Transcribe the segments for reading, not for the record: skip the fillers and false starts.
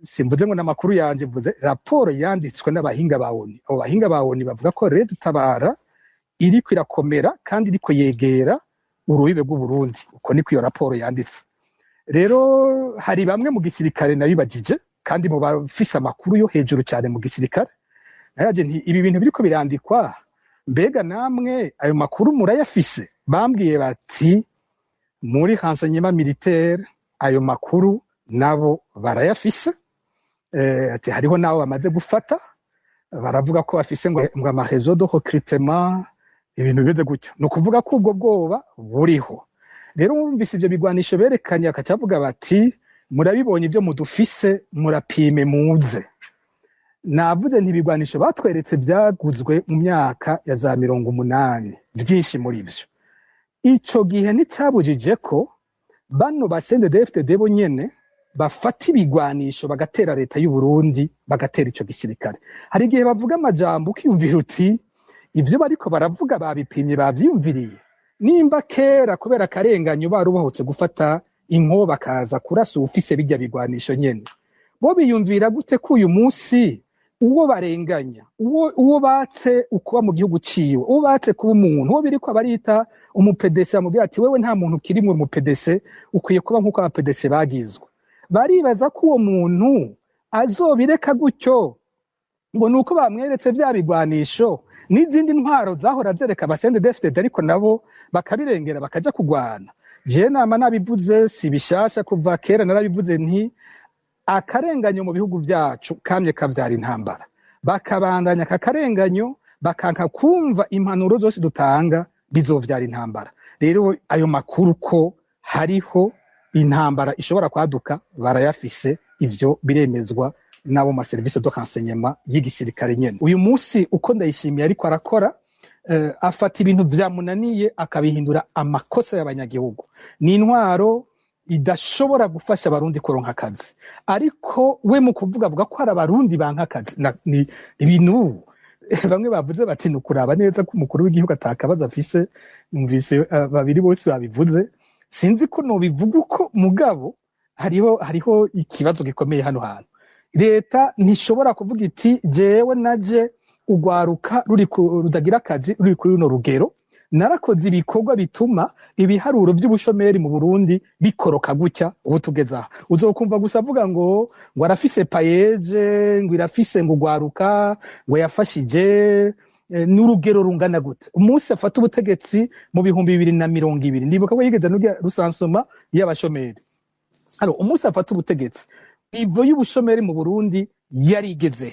simvuze ngo n'amakuru yanje, mvuze raporo yanditswe n'abahinga ba ONU. Abo bahinga ba ONU bavuga ko Red Tabara iriko irakomera kandi iriko yegera urubibe rw'Uburundi. Uko niko iyo raporo yanditse. Rero hari bamwe mu gisirikare nabibajije kandi mu bafise amakuru yo hejuru cyane mu gisirikare, naraje nti ibi bintu biriko birandikwa, mbega namwe ayo makuru murayafise? Bambwiye bati muri renseignement militaire ayo makuru nabo barayafise. Ati hariho nabo bamaze gufata, baravuga ko bafise ngo ama réseau de recrutement, ibintu bimeze gutyo. No kuvuga ko ubwo bwoba buriho. Rero mwumvise ivyo bigwanisho berekanye, akacavuga bati murabibonye ibyo mudufise, murapime muze. Navuze nti ibigwanisho batweretse byaguzwe mu myaka ya za 80, byinshi muri ivyo. Ico gihe nticabujije ko bano ba CNDD-FDD bo nyene bafata ibigwanisho bagatera leta y'u Burundi, bagatera ico gisirikare. Hari igihe bavuga amajambo ukiyumvira uti ivyo bariko baravuga babipimye, bavyiyumviriye. Nimba kera kubera akarenganyo barubohotse gufata inko bakaza kurasa ufise bijya bigwanisho nyene, bo biyumvira gute ko uyu munsi uwo barenganya, uwo batse ukuba mu gihugu ciwe, uwo batse kuba umuntu, uwo biriko abarita umupedese, amubwira ati wewe nta muntu kirimwe mu pedese, ukwiye kuba nkuko abapedese bagizwe. Baribaza ko uwo muntu azobireka gutyo ngo nuko bamweretse vya bigwanisho n'izindi ntwaro zahora zereka abasendedefite, ariko nabo bakabirengera bakaja kugwana. Je nama nabivuze si bishasha, kuva kera narabivuze nti akarenganyo mu bihugu vyacu kamye kavyara intambara. Bakabandanya kakarenganyo, bakanka kumva impanuro zose dutanga, bizovyara intambara. Rero ayo makuru ko hariho intambara ishobora kwaduka barayafise, ivyo biremezwa nabo ma service de renseignement y'igisirikare nyene. Uyu munsi uko Ndayishimiye ariko arakora, afata ibintu vyamunaniye akabihindura amakosa y'abanyagihugu. Ni intwaro idashobora gufasha abarundi kuronka akazi, ariko we mu kuvuga avuga ko hari abarundi banka akazi. Ni ibintu bamwe bavuze bati nukuraba neza ko umukuru w'igihugu atakabaza afise. Numvise babiri bose babivuze, sinzi ko no bivuga uko mugabo hariho ikibazo gikomeye hano hantu. Leta ntishobora kuvuga iti jewe naje ugwaruka rudagira akazi ruri kuri runo rugero, narakoze ibikorwa bituma ibiharuro by'ubushomeri mu Burundi bikoroka gutya ubu tugeza. Uzokumva gusa avuga ngo arafise payeje, ngo irafise ngo ugwaruka, ngo yafashije n'urugero rungana gute. Umunsi afata ubutegetsi mu 2020, ndibuka ko yigeze n'urya rusansoma y'abashomeri. Umunsi afata ubutegetsi, ivo y'ubushomeri mu Burundi yarigeze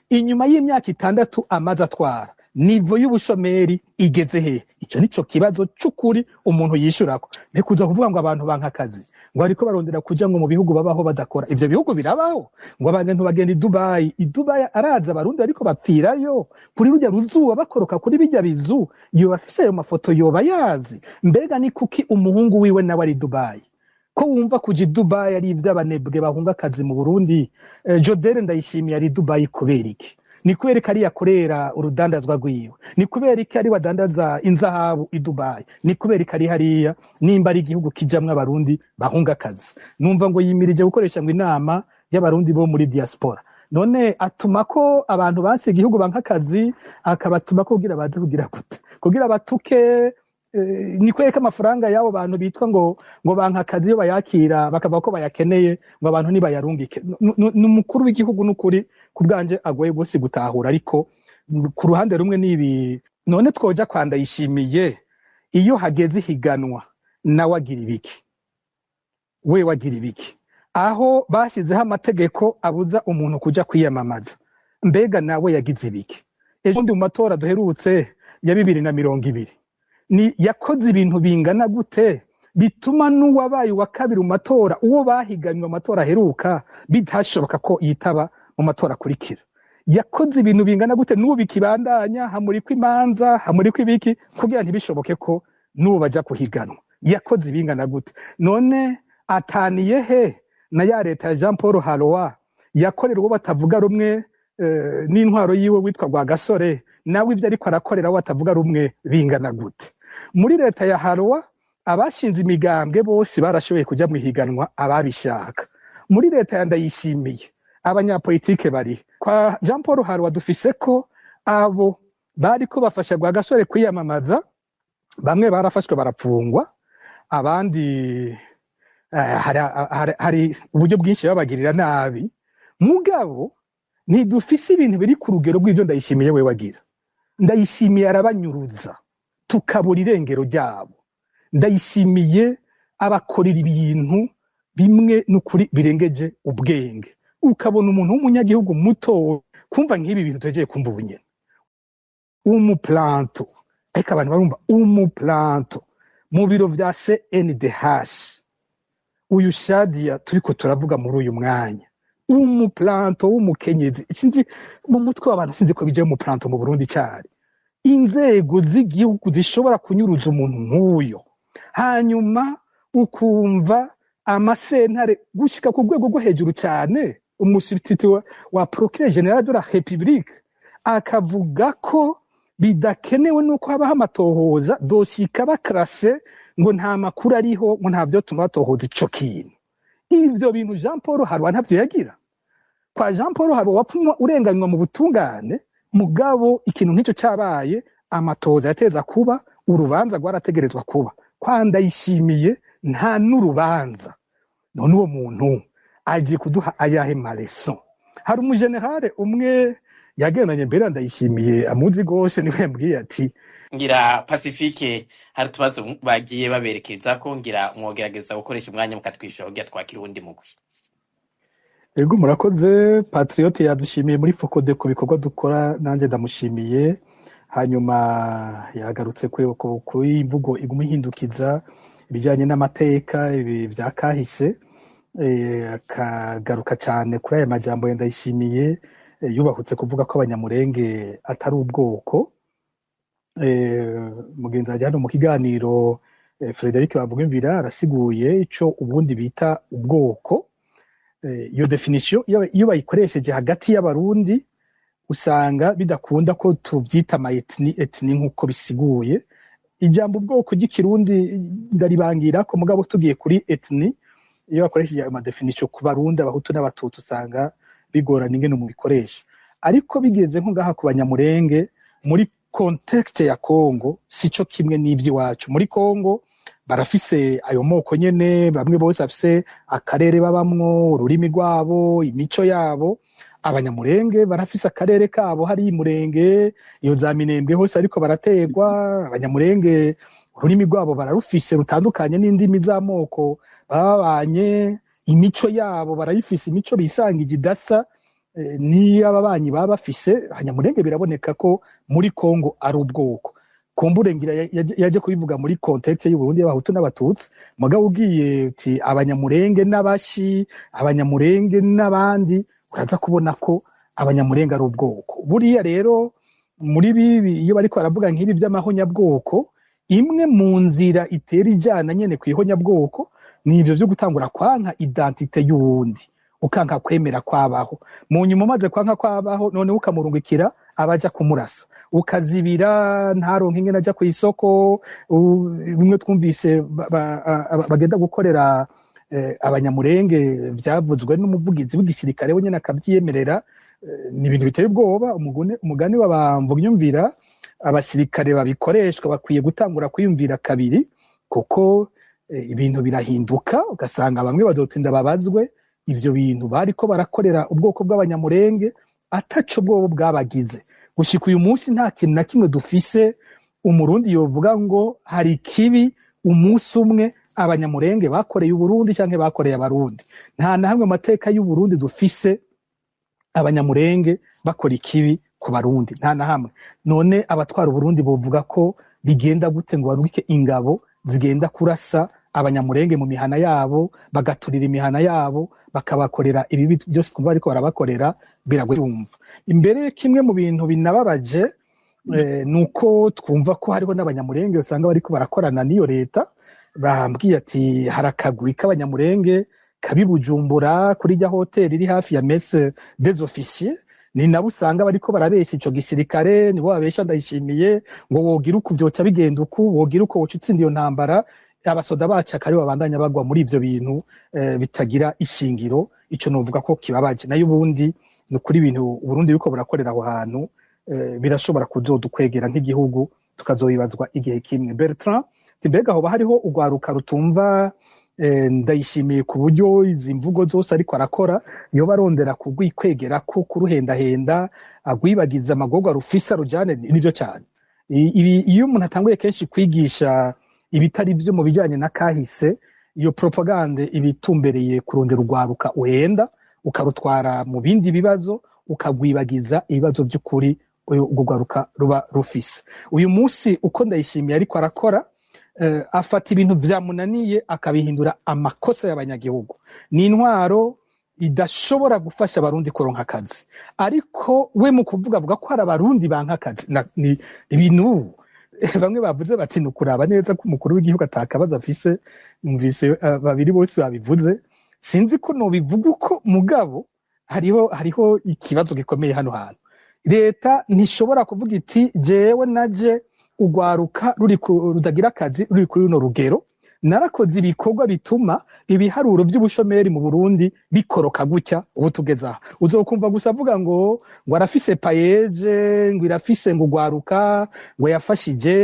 inyuma y'imyaka 6 amaze atwara, nivo y'ubushomeri igeze he? Ico nico kibazo c'ukuri umuntu yishurako. Nekuza kuvuga ngo abantu banka akazi, ngo ariko barondera kuja ngo mu bihugu babaho badakora. Ivyo bihugu birabaho, ngo abantu bagenda i Dubai araza abarundi ariko bapfirayo kuri rujya ruzuba bakoroka kuri bijya bizu. Iyo bafise ayo mafoto yoba yazi. Mbega ni kuki umuhungu wiwe nawe ari Dubai? Ko wumva kuja Dubai ari ivy'abanebwe bahunga akazi mu Burundi? Jodere Ndayishimiye ari Dubai kubera iki? Ni kubera ko ari yakorera urudandazwa rwiwe? Ni kubera ko ari wadandaza inzahabu i Dubai? Ni kubera ko ari hariya nimba ari igihugu kijamwe abarundi bahunga akazi? Numva ngo yimirije gukoresha ngo inama y'abarundi bo muri diaspora. None atuma ko abantu basi igihugu banka akazi, akabatuma ko kugira baze kugira gute? Kugira batuke ni kwereka amafaranga yabo bantu bitwa ngo banka akazi yo bayakira bakava ko bayakeneye, ngo abantu ni bayarungike. N'umukuru w'igihugu n'ukuri kubwanje agoye gose gutahura, ariko ku ruhande rumwe nibi. None twoja kwa Ndayishimiye, iyo hageze higanwa nawe agira ibiki? We wagira ibiki? Aho bashizeho amategeko abuza umuntu kuja kwiyamamaza, mbega nawe yagize ibiki? Ejo ndi mu matora duherutse ya 2020, ni yakoze ibintu bingana gute bituma n'uwabaye wa kabiri mu matora, uwo bahiganywe mu matora heruka, bitashoboka ko yitaba mu matora kurikira? Yakoze ibintu bingana gute n'ubu bikibandanya, hamurikwa imanza, hamurikwa ibiki, kugira ntibishoboke ko n'ubu baja kuhiganwa? Yakoze ibingana gute? None ataniye he na ya leta ya Jean Paul Haloa yakorera uwo batavuga rumwe n'intwaro yiwe witwa Rwagasore? Nawe ivyo ariko arakorera batavuga rumwe bingana gute? Muri leta ya Haloa abashinze imigambwe bose barashoboye kuja mu higanwa ababishaka. Muri leta ya Ndayishimiye abanyapolitike bari kwa Jean Paul Harwa dufise ko abo bariko bafasha Rwagasore kwiyamamaza bamwe barafashwe barapfungwa abandi hari uburyo bwinshi babagirira nabi mugabo ntidufise ibintu biri ku rugero rw'ivyo Ndayishimiye we wagira. Ndayishimiye arabanyuruza tukabura irengero ryabo. Ndayishimiye abakorera ibintu bimwe n'ukuri birengeje ubwenge. Ukabona umuntu w'umunyagihugu muto kumva nk'ibi bintu tugiye kumva ubunyene. Umuplanto ariko abantu barumva umuplanto mu biro vya CNDH uyu Shadia turiko turavuga muri uyu mwanya umuplanto w'umukenyezi sinzi mu mutwe w'abantu sinzi ko bije mu planto mu Burundi cyari inzego z'igihugu zishobora kunyuruza umuntu nk'uyo hanyuma ukumva amasentare gushika ku rwego rwo hejuru cyane umusubstitute wa procureur general de la République akavuga ko bidakenewe nuko habaho amatohoza doshika bakrase ngo nta makuru ariho ngo nta byo tumatohoza ico kintu. Ivyo bintu Jean Paul Harwa ntavyo yagira. Kwa Jean Paul Harwa wapfumwa urenganywa mu butungane mugabo ikintu nk'ico cabaye amatohoza yateza kuba urubanza rwarategerezwa kuba. Kwa Ndayishimiye nta n'urubanza. None uwo muntu agiye kuduha ayahe maleson. Hari umugenerale umwe yagendanye mbere Ndayishimiye amuzi gose niwe yambwiye ati ngira Pacifique hari tubazo bagiye baberekeza ko ngira mwogerageza gukoresha umwanya mukatwishoga twakira undi mugwi. Ego murakoze Patriote yadushimiye muri Focode ku bikorwa dukora nanje ndamushimiye hanyuma yagarutse ku imvugo iguma ihindukiza ibijanye n'amateka ibi vya kahise akagaruka cyane kuri aya majambo Ndayishimiye yubahutse kuvuga ko abanyamurenge atari ubwoko. Mugenzi ajya hano mu kiganiro Frederic Bavugimvira arasiguye ico ubundi bita ubwoko. Iyo definition iyo bayikoresheje hagati y'abarundi usanga bidakunda ko tuvyita etni nkuko bisiguye. Ijambo ubwoko ry'ikirundi ndaribangira ko mugabo tugiye kuri etni iyo bakoresheje ama definition ku barundi abahutu n'abatutsi usanga bigorana ingene mu bikoresha. Ariko bigeze nko ngaha ku banyamurenge muri context ya Kongo sico kimwe n'ivyi wacu. Muri Kongo barafise ayo moko nyene bamwe bose afise akarere babamwo ururimi rwabo imico yabo. Abanyamurenge barafise akarere kabo hari imurenge iyo za Minembwe hose ariko barategwa. Abanyamurenge ururimi rwabo bararufise rutandukanye n'indimi z'amoko babanye. Imico yabo barayifise imico bisangije idasa ni ababanyi baba bafise. Abanyamurenge biraboneka ko muri Kongo ari ubwoko. Kumburengira yaje kubivuga muri context y'u Burundi y'abahutu n'abatutsi mugabo ugiye uti abanyamurenge n'abashi abanyamurenge n'abandi uraza kubona ko abanyamurenge ari ubwoko. Buriya rero muri bibi iyo bariko baravuga nk'ibi by'amahonyabwoko imwe mu nzira itera ijana nyene kwihonyabwoko ni ivyo byo gutangura kwanka identite y'uwundi ukanka kwemera kwabaho mu nyuma maze kwanka kwabaho none ukamurungikira abaja kumurasa ukazibira ntaronke ingene aja ku isoko. Bimwe twumvise bagenda gukorera abanyamurenge byavuzwe n'umuvugizi w'igisirikare we nyene akavyiyemerera. Ni ibintu biteye ubwoba. Umugani w'abamvunyumvira abasirikare babikoreshwa bakwiye gutangura kwiyumvira kabiri kuko ibintu birahinduka ugasanga bamwe bazotinda babazwe ivyo bintu bariko barakorera ubwoko bw'abanyamurenge ataco bwobo bwabagize. Gushika uyu munsi nta kintu na kimwe dufise umurundi yovuga ngo hari kibi umunsi umwe abanyamurenge bakoreye Uburundi canke bakoreye abarundi. Nta na hamwe amateka y'u Burundi dufise abanyamurenge bakora ikibi ku barundi nta na hamwe. None abatwara Uburundi bovuga ko bigenda gute ngo barungike ingabo zigenda kurasa abanyamurenge mu mihana yabo bagaturira imihana yabo bakabakorera ibibi byose twumva ariko barabakorera biragwumva. Imbere kimwe mu bintu binababaje nuko twumva ko hariho n'abanyamurenge usanga bariko barakorana n'iyo leta. Bambwiye ati harakagwi k'abanyamurenge kabibujumbura kuri rya hoteli iri hafi ya Messe des Officiers ni nabo usanga bariko barabesha ico gisirikare nibo babesha Ndayishimiye ngo wogira uko vyota bigenda uko wogira uko woca utsinda iyo ntambara abasoda bacu akari babandanya bagwa muri ivyo bintu bitagira ishingiro. Ico novuga ko kibabaje, nayo ubundi ni ukuri ibintu Uburundi biriko burakorera aho hantu birashobora kuzodukwegera nk'igihugu tukazobibazwa igihe kimwe. Bertrand mbega hoba hariho urwaruka rutumva Ndayishimiye ku buryo izi mvugo zose ariko arakora yoba arondera kugwikwegera ko kuruhendahenda agwibagiza amagorwa rufisa rujane nivyo cyane. Iyo umuntu atanguye kenshi kwigisha ibitari byo mu bijyanye na kahise, iyo propagande ibitumbereye kurondera urwaruka uhenda ukarutwara mu bindi bibazo ukagwibagiza ibibazo by'ukuri urwo rwaruka ruba rufise. Uyu munsi uko Ndayishimiye ariko arakora afata ibintu vyamunaniye akabihindura amakosa y'abanyagihugu. Ni intwaro idashobora gufasha abarundi kuronka akazi, ariko we mu kuvuga avuga ko hari abarundi banka akazi. Ibintu bamwe bavuze bati nukuraba neza ko umukuru w'igihugu atakabaza afise. Numvise babiri bose babivuze, sinzi ko no bivuga uko mugabo hariho ikibazo gikomeye hano hantu. Leta ntishobora kuvuga iti jewe naje ugwaruka rudagira akazi ruri kuri runo rugero, narakoze ibikorwa bituma ibiharuro by'ubushomeri mu Burundi bikoroka gutya ubu tugeza. Uzokumva gusa avuga ngo arafise payeje, ngo irafise ngo ugwaruka, ngo yafashije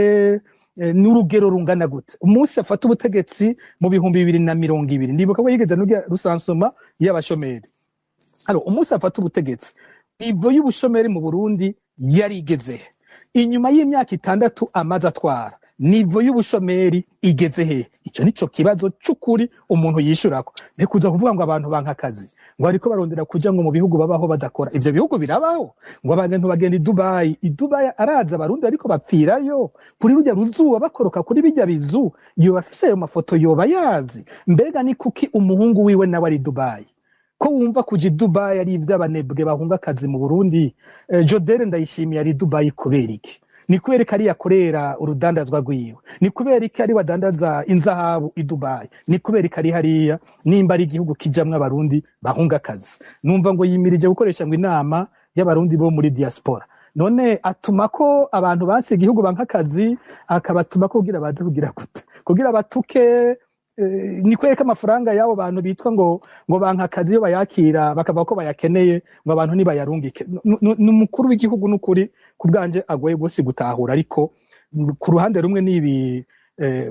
n'urugero rungana gute. Umunsi afata ubutegetsi mu 2020, ndibuka ko yigeze n'urya rusansoma y'abashomeri. Umunsi afata ubutegetsi, ivo y'ubushomeri mu Burundi yarigeze inyuma y'imyaka 6 amaze atwara, nivo y'ubushomeri igeze he? Ico nico kibazo c'ukuri umuntu yishurako. Ne kuza kuvuga ngo abantu banka akazi, ngo ariko barondera kuja ngo mu bihugu babaho badakora. Ivyo bihugu birabaho, ngo abantu bagenda i Dubai araza abarundi ariko bapfirayo kuri rujya ruzuba bakoroka kuri bijya bizu. Iyo bafise ayo mafoto yoba yazi. Mbega ni kuki umuhungu wiwe nawe ari Dubai? Ko wumva kuja Dubai ari ivy'abanebwe bahunga akazi mu Burundi? Jodere Ndayishimiye ari Dubai kubera iki? Ni kubera ko ari yakorera urudandazwa rwiwe? Ni kubera ko ari wadandaza inzahabu i Dubai? Ni kubera ko ari hariya nimba ari igihugu kijamwe abarundi bahunga akazi? Numva ngo yimirije gukoresha ngo inama y'abarundi bo muri diaspora. None atuma ko abantu base igihugu banka akazi, akabatuma ko kugira baze kugira gute? Kugira batuke ni kwereka amafaranga yabo bantu bitwa ngo banka akazi yo bayakira bakava ko bayakeneye ngo abantu nibayarungike. N'umukuru w'igihugu n'ukuri kubwanje agoye bose gutahura, ariko ku ruhande rumwe nibi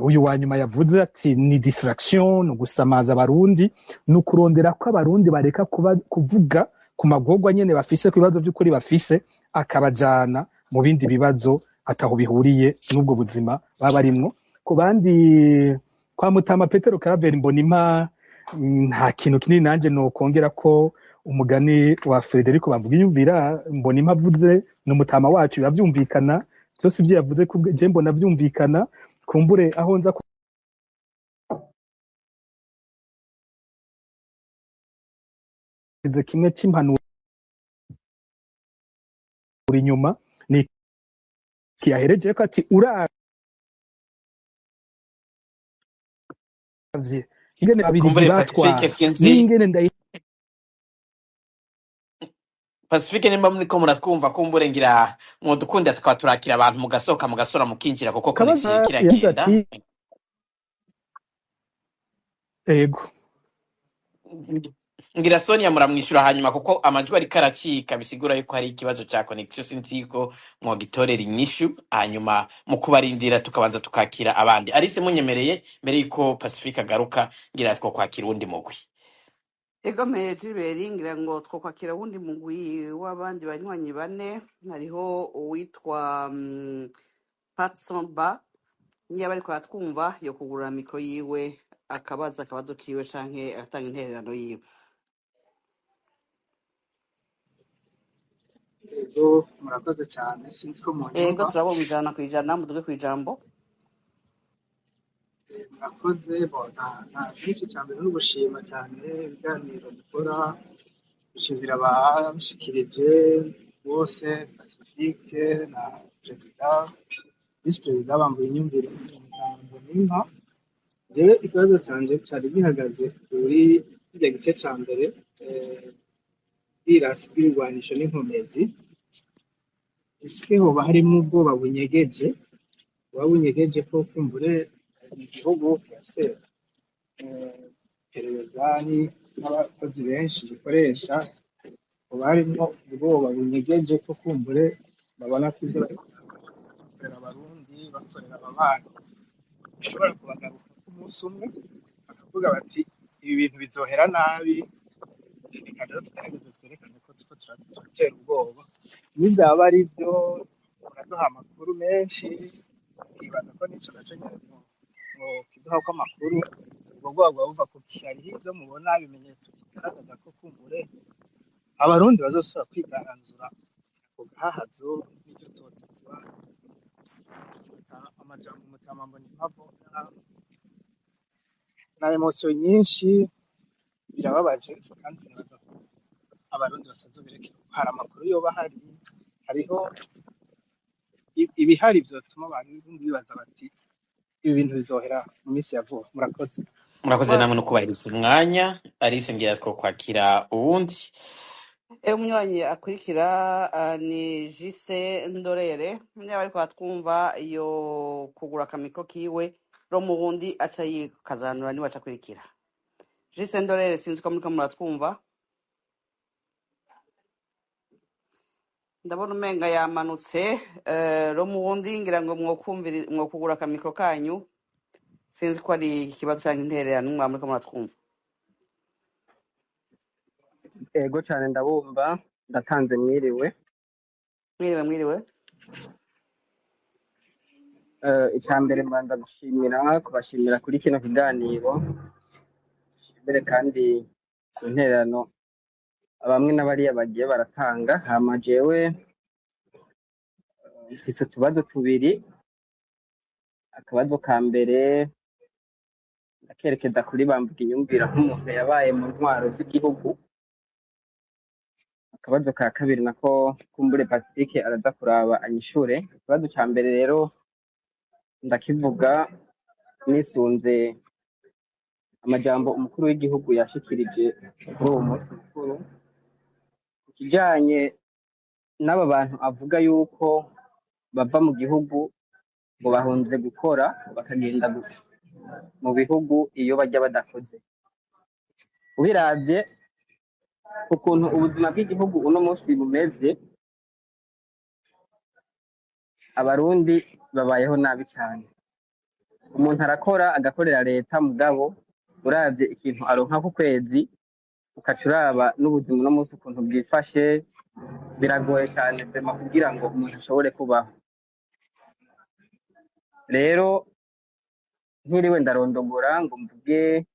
uyu wanyuma yavuze ati ni distraction, no gusamaza abarundi, no kurondera ko abarundi bareka kuvuga ku magorwa nyene bafise, ku bibazo by'ukuri bafise, akabajana mu bindi bibazo ataho bihuriye n'ubwo buzima baba barimwo. Ku bandi kwa Mutama Petero Karaveri Mbonimpa nta kintu kinini nanje no kongera ko umugani wa Frederico Bamvugiyumvira Mbonimpa avuze n'umutama wacu yavyumvikana, byose ibyo yavuze ku je mbona byumvikana. Kumbure aho nza kimwe c'impanuro uri nyuma ni kiyahereje ko ati uravye ingene babiri batwara n'ingene Pacifique nimba muriko muratwumva kumbure ngira mwodukunda tukaturakira abantu mugasoka mugasora mukinjira kuko connection kiragenda. Ego ngira Sonia muramwishura hanyuma kuko amajwi ari karacika bisigura yuko hari ikibazo ca connection, sinziko mwogitorera inyishu hanyuma mu kubarindira tukabanza tukakira abandi. Arise munyemereye mbere yuko Pacifique agaruka ngira two kwakira undi mugwi. Ego Jiberi ngira ngo twokwakira wundi mugwi w'abandi banywanyi bane. Hariho uwitwa Patson Ba, niba ariko atwumva yo kugurura mikro yiwe akabazo kiwe canke atanga intererano yiwe. Ego murakoze cyane, sinzi ko mu nyumva. Ego turabumva 100% muduge kwijambo. Murakoze nta byinshi cyane n'ubushima cyane ibiganiro dukora, gushimira abashikirije bose, Pacifique na Perezida Vice Perezida Bamvugiyumvira Mbonimpa. Jewe ikibazo canje cari gihagaze kuri kijya gice ca mbere irasi bw'ibigwanisho n'inkomezi. Ese hoba harimo ubwoba bunyegeje ko kumbure mu gihugu kirafise iperereza n'abakozi benshi bikoresha, ubu harimwo ubwoba bunyegeje ko kumbure babona ko ivyo bariko bakorera abarundi bakorera ababanyi bishobora kubagaruka k'umunsi umwe bakavuga bati ibi bintu bizohera nabi, reka rero tugerageze twerekane ko turiko turatera ubwoba. N'ivyaba ari vyo muraduha amakuru menshi, twibaza ko n'ico naco nyene kiduhako amakuru, ubwo bwoba buba buva kuki? Hariho ivyo mubona ibimenyetso bigaragaza ko kumbure abarundi bazosubira kwigaranzura ako gahahazo n'iryo totezwa, amajambo Mutama Mbonimpa avuga na emosiyo nyinshi, birababaje kandi nibaza ko abarundi batazobirekera. Hari amakuru yoba ahari, hariho ibihari vyotuma abarundi bibaza bati ibi bintu bizohera mu minsi ya vuba. Murakoze. murakoze namwe no kubahiriza umwanya. Alice ngira two kwakira uwundi. umunywanyi akurikira ni Jise Ndorere, niba ariko atwumva iyo kugura akamikro kiwe ro mu bundi aca yikazanura niwe aca akurikira. Jise Ndorere, sinzi ko muriko muratwumva. Ndabona umenga yamanutse. Ro mu bundi ngira ngo mwokugura akamikro kanyu, sinzi ko ari ikibazo canke intererano mwa muriko muratwumva. Ego cyane ndabumva, ndatanze mwiriwe. Mwiriwe. Icya mbere mbanza gushimira kubashimira kuri kino kiganiro, mbere kandi ku ntererano bamwe n'abariya bagiye baratanga. Hama jewe mfise utubazo tubiri. Akabazo ka mbere ndakerekeza kuri Bamvuga Inyumvira nk'umuntu yabaye mu ntwaro z'igihugu. Akabazo ka kabiri nako kumbure Pacifique araza kuraba anyishure. Ikibazo ca mbere rero ndakivuga nisunze amajambo umukuru w'igihugu yashikirije kuri uwo munsi mukuru, kijanye n'aba bantu avuga yuko bava mu gihugu ngo bahunze gukora bakagenda mu bihugu iyo bajya badakoze. Ubiravye ukuntu ubuzima bw'igihugu uno munsi bumeze, abarundi babayeho nabi cyane. Umuntu arakora agakorera leta, mugabo uravye ikintu aronka ku kwezi ukaca uraba n'ubuzima uno munsi ukuntu bwifashe, biragoye cyane vema kugira ngo umuntu ashobore kubaho. Rero ntiriwe ndarondogora ngo mvuge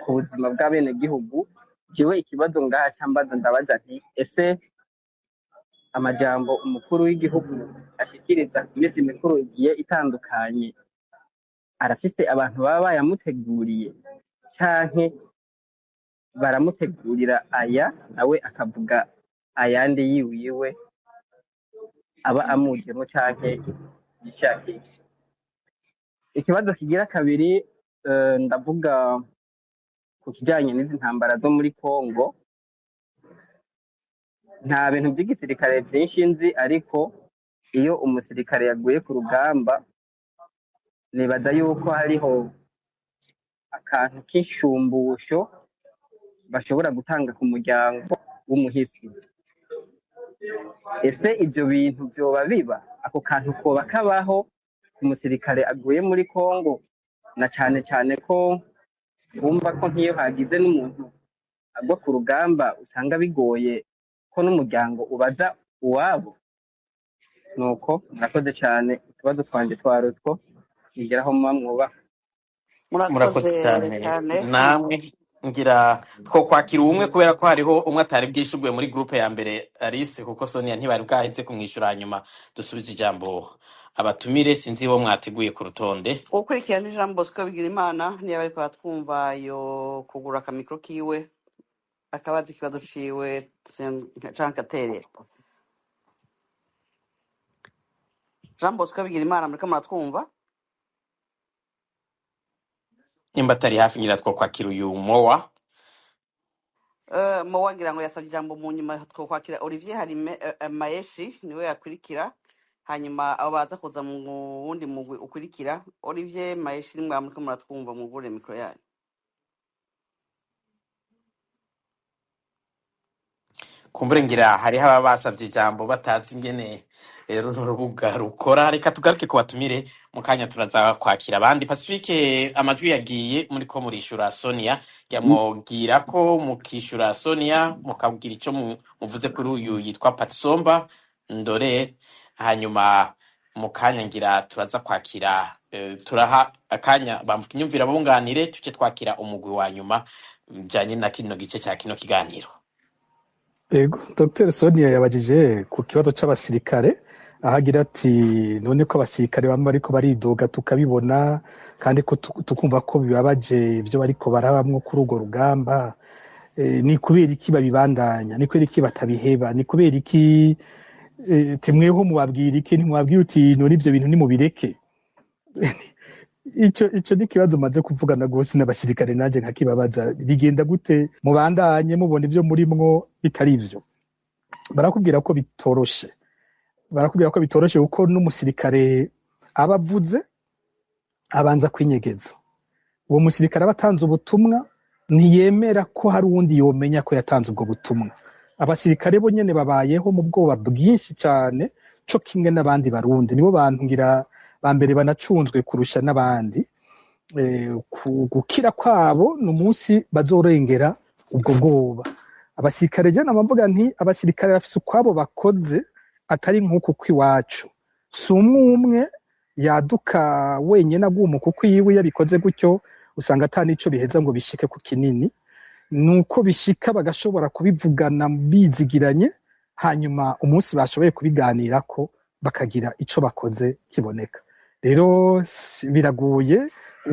ku buzima bw'abenegihugu, jewe ikibazo ngaha cambaza ndabaza nti ese amajambo umukuru w'igihugu ashikiriza ku minsi mikuru igiye itandukanye arafise abantu baba bayamuteguriye, canke baramutegurira aya nawe akavuga ayandi yiwiwe aba amujemo canke yishakiye? Ikibazo kigira kabiri, ndavuga ku kijanye n'izi ntambara zo muri Kongo. Nta bintu by'igisirikare byinshi nzi, ariko iyo umusirikare yaguye ku rugamba nibaza yuko hariho akantu k'ishumbusho bashobora gutanga ku muryango w'umuhisi. Ese ivyo bintu vyoba biba? Ako kantu koba kabaho ku musirikare aguye muri Kongo, na cane cane ko bumva ko nk'iyo hagize n'umuntu agwa ku rugamba usanga bigoye ko n'umuryango ubaza uwabo. Nuko murakoze cyane, utubazo twanje twarutwo, nigeraho muba mwubaha. Murakoze cyane namwe. Ngira two kwakira umwe kubera ko hariho umwe atari bwishurwe muri groupe ya mbere Alice, kuko Sonia ntibari bwaheze kumwishura. Hanyuma dusubize ijambo abatumire, sinzi bo mwateguye ku rutonde. Ukurikirana ijambo Bosco Bigirimana niba ariko atwumva yo kugura akamikro kiwe akabaza ikibazo ciwe canke aterera. Jean Bosco Bigirimana, muriko muratwumva? Nimba atari hafi ngira two kwakira uyu Mowa. Mowa ngira ngo yasabye ijambo mu nyuma. Two kwakira Olivier Hari Maeshi niwe yakurikira. hanyuma abo baza kuza mu wundi mugwi ukurikira. Olivier Maheshi nimwe muriko muratwumva mugure mikoro yanyu. kumbure ngira hariho ababa basavye ijambo batazi ingene runo rubuga rukora. Reka tugaruke ku batumire mu kanya turaza kwakira abandi. Pacifique, amajwi yagiye muriko murishura Sonia, yamwogira ko mukishura Sonia mukabwira ico muvuze kuri uyu yitwa Patsomba Ndore, hanyuma mu kanya ngira turaza kwakira turaha akanya bamvuka inyumvira bunganire tuce twakira umugwi wa nyuma janye na kino gice cya kino kiganiro. Ego, Dr. Sonia yabajije ku kibazo c'abasirikare, ahagira ati none ko abasirikare bamwe bariko baridoga tukabibona kandi ko tukumva ko bibabaje ibyo bariko barabamwo kuri urwo rugamba, ni kubera iki babibandanya, ni kubera iki batabiheba, ni kubera iki timweho mubabwira iki, ntimubabwira uti none ivyo bintu nimubireke. Ico ni kibazo maze kuvugana gose n'abasirikare nanje nkakibabaza, bigenda gute mubandanye mubona ivyo murimwo bitari ivyo? Barakubwira ko bitoroshe, kuko n'umusirikare aba avuze abanza kwinyegeza. Uwo musirikare aba atanze ubutumwa ntiyemera ko hari uwundi yomenya ko yatanze ubwo butumwa. Abasirikare bo nyene babayeho mu bwoba bwinshi cane, co kimwe n'abandi barundi, nibo bantu ngira bambere banacunzwe kurusha n'abandi. Gukira kwabo n'umunsi bazorengera ubwo bwoba. Abasirikare je namavuga nti abasirikare bafise ukwabo bakoze atari nk'uku kw'iwacu. Si umwe yaduka wenyene agumuka uko iwe yabikoze gutyo usanga ata nico biheza ngo bishike ku kinini, nuko bishika bagashobora kubivugana bizigiranye, hanyuma umunsi bashoboye kubiganirako bakagira ico bakoze kiboneka. Rero biragoye,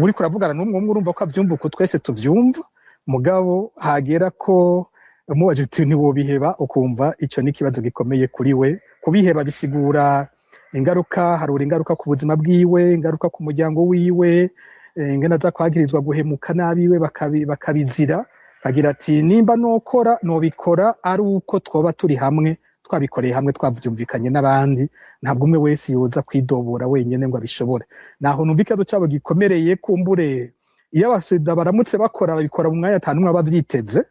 uriko uravugana n'umwe urumva ko avyumva uko twese tuvyumva, mugabo hagera ko umubaje uti ntiwobiheba, ukumva ico ni ikibazo gikomeye kuri we. Kubiheba bisigura ingaruka, harura ingaruka ku buzima bwiwe, ingaruka ku muryango wiwe, ingene aza kwagirizwa guhemuka nabiwe bakabizira, agira ati nimba nokora nobikora ari uko twoba turi hamwe, twabikoreye hamwe, twavyumvikanye n'abandi, ntabwo umwe wese yoza kwidobora wenyene ngo abishobore. Naho numva ikibazo cabo gikomereye, kumbure iyo abasida baramutse bakora babikora mu mwanya atanu umwe abavyiteze,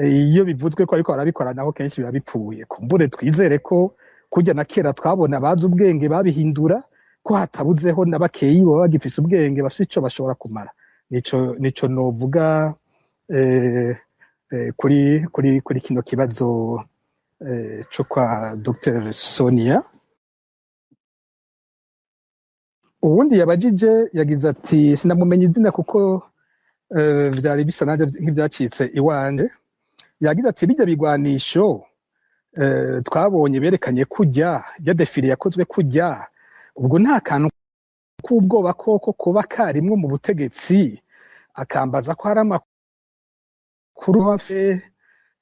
iyo bivuzwe ko ariko barabikora naho kenshi biba bipfuye. Kumbure twizere ko kurya na kera twabona bazi ubwenge babihindura, ko hatabuzeho na bakeyi baba bagifise ubwenge bafise ico bashobora kumara. Nico novuga kuri kino kibazo co kwa Dr. Sonia. Uwundi yabajije yagize ati sinamumenye izina kuko vyari bisa nanje nk'ivyacitse iwanje. Yagize ati bijya bigwanisho twabonye berekanye kujya ya defile yakozwe kujya, ubwo nta kantu k'ubwoba koko kuba karimwe mu butegetsi, akambaza ko hari amakuru hafe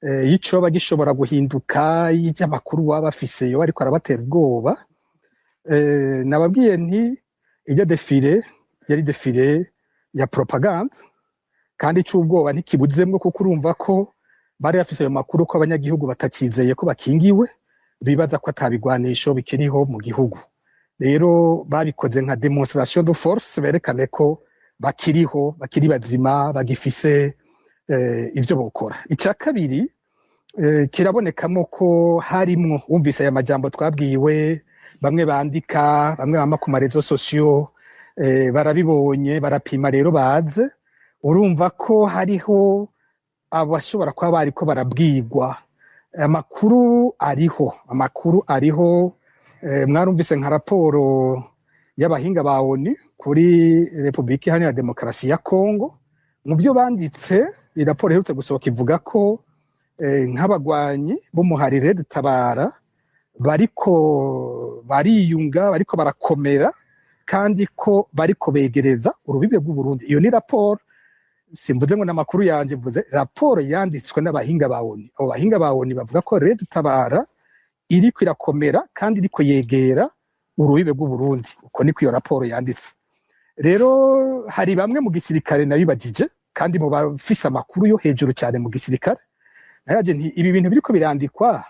y'icoba gishobora guhinduka, y'amakuru waba afise yo ariko arabatera ubwoba. Nababwiye nti ijya defile yari defile ya propaganda, kandi c'ubwoba ntikibuzemwo, kuko urumva ko bari bafise ayo makuru ko abanyagihugu batakizeye ko bakingiwe, bibaza ko atabigwanisho bikiriho mu gihugu. Rero babikoze nka demonstration de force, berekane ko bakiriho, bakiri bazima, bagifise ivyo bokora. Ica kabiri kirabonekamo ko harimwo, wumvise aya majambo twabwiwe, bamwe bandika, bamwe bama ku marezo sociaux, barabibonye barapima, rero baze, urumva ko hariho abashobora kuba bariko barabwirwa. Amakuru ariho, mwarumvise nka raporo y'abahinga ba ONU kuri Republika Iharanira Demokarasi ya Kongo. Mu vyo banditse, iyi raporo iherutse gusohoka ivuga ko nk'abagwanyi b'umuhari Red Tabara bariko bariyunga, bariko barakomera, kandi ko bariko begereza urubibe rw'Uburundi. Iyo ni raporo, simvuze ngo n'amakuru yanje, mvuze raporo yanditswe n'abahinga ba ONU. Abo bahinga ba ONU bavuga ko Red Tabara iriko irakomera kandi iriko yegera urubibe rw'Uburundi. Uko niko iyo raporo yanditse. Rero hari bamwe mu gisirikare nabibajije, kandi mu bafise amakuru yo hejuru cyane mu gisirikare, naraje nti ibi bintu biriko birandikwa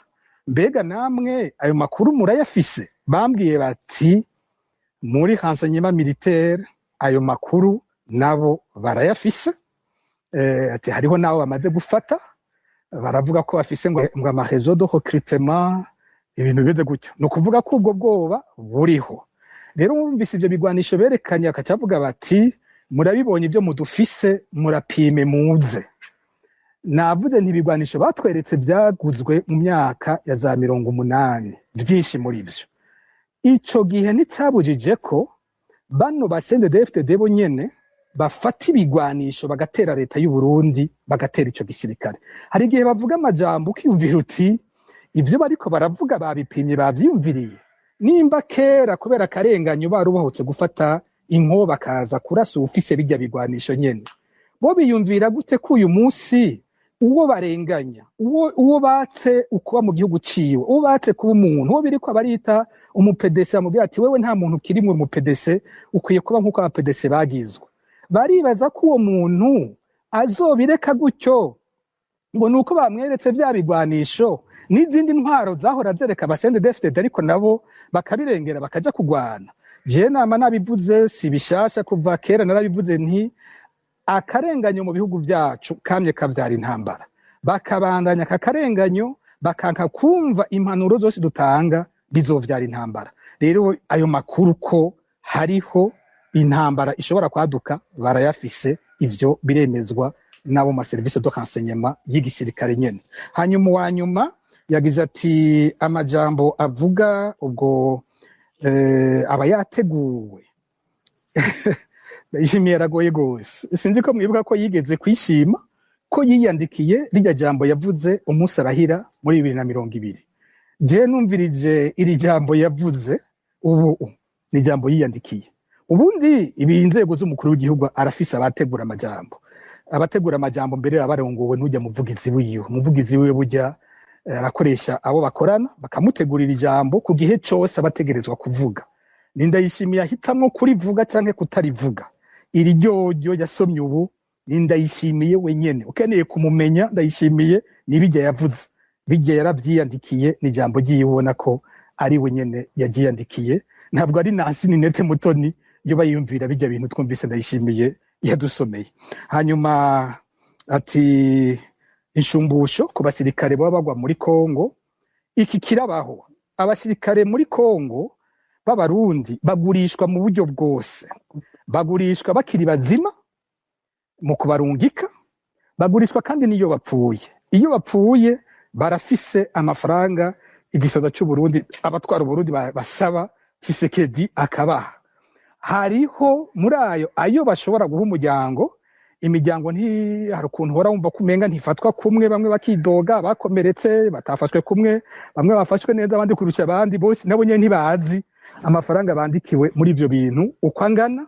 mbega namwe ayo makuru murayafise? Bambwiye bati muri renseignement militaire ayo makuru nabo barayafise. Ati hariho nabo bamaze gufata, baravuga ko bafise ngo ama réseau de recrutement, ibintu bimeze gutyo. No kuvuga ko ubwo bwoba buriho. Rero mwumvise ibyo bigwanisho berekanye, akacavuga bati murabibonye ibyo mudufise, murapime muze. Navuze ntibigwanisho batweretse byaguzwe mu myaka ya za 80, byinshi muri byo. Ico gihe nticabujije ko bano ba CNDD-FDD bo nyene bafata ibigwanisho bagatera leta y'u Burundi, bagatera ico gisirikare. Hari igihe bavuga amajambo ukiyumvira uti ivyo bariko baravuga babipimye, bavyiyumviriye. Nimba kera kubera akarenganyo barubohotse gufata inko bakaza kurasa ufise bijya bigwanisho nyene, bo biyumvira gute ko uyu munsi uwo barenganya, uwo batse ukuba mu gihugu ciwe, uwo batse kuba umuntu, uwo biriko abarita umupedese, amubwira ati wewe nta muntu kiri mu mupedese, ukwiye kuba nk'uko abapedese bagizwe. Baribaza ko uwo muntu azobireka gutyo ngo nuko bamweretse vya bigwanisho n'izindi ntwaro zahora zereka CNDD-FDD, ariko nabo bakabirengera bakaja kugwana. Je nama nabivuze si bishasha, kuva kera narabivuze nti akarenganyo mu bihugu vyacu kamye kavyara intambara, bakabandanya kakarenganyo bakanka kumva impanuro zose dutanga bizovyara intambara. Rero ayo makuru ko hariho intambara ishobora kwaduka barayafise, ivyo biremezwa nabo ma service de renseignement y'igisirikare nyene. Hanyuma wa nyuma yagize ati amajambo avuga ubwo aba yateguwe. Ndayishimiye aragoye gose. Sinzi ko mwibuka ko yigeze kwishima ko yiyandikiye rirya jambo yavuze umunsi arahira muri 2020. Je numvirije iri jambo yavuze ubu ni jambo yiyandikiye. Ubundi ibi inzego z'umukuru w'igihugu arafise abategura amajambo. Abategura amajambo mbere abarongowe n'ujya muvugizi wiwe. Muvugizi wiwe burya arakoresha abo bakorana bakamutegurira ijambo ku gihe cyose abategerezwa kuvuga. Ndayishimiye ahitamwo kurivuga canke kutarivuga. Iri ryoryo yasomye ubu Ndayishimiye wenyene. Ukeneye kumumenya Ndayishimiye nibijya yavuze. Bijya yaravyiyandikiye ni jambo giye ubona ko ari wenyene yagiyandikiye. Ntabwo ari Nancy Ninette Mutoni yo bayumvira bijya bintu twumvise Ndayishimiye yadusomeye. Hanyuma ati inshumbusho ku basirikare baba bagwa muri Kongo, iki kirabaho. Abasirikare muri Kongo b'Abarundi bagurishwa mu buryo bwose. Bagurishwa bakiri bazima mu kubarungika, bagurishwa kandi niyo bapfuye. Iyo bapfuye barafise amafaranga igisoza cy'u Burundi, abatwara Burundi basaba Tshisekedi akabaha. Hariho muri ayo bashobora guha umuryango. Imiryango hari ukuntu hora wumva kumenga ntifatwa kumwe, bamwe bakidoga bakomeretse batafashwe kumwe, bamwe bafashwe neza abandi kurusha abandi, bose nabo nyene ntibazi amafaranga bandikiwe muri ivyo bintu uko angana.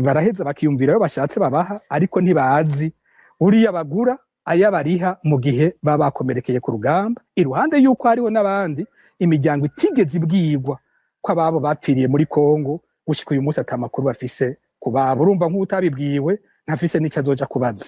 Baraheza bakiyumvira yo bashatse babaha, ariko ntibazi uriya bagura ayabariha mu gihe baba bakomerekeye ku rugamba, iruhande yuko hariho n'abandi imiryango itigeze ibwirwa ko ababo bapfiriye muri Kongo gushika uyu munsi atamakuru bafise kubaba. Urumva nk'utabibwiwe ntafise n'icyo azoja kubaza.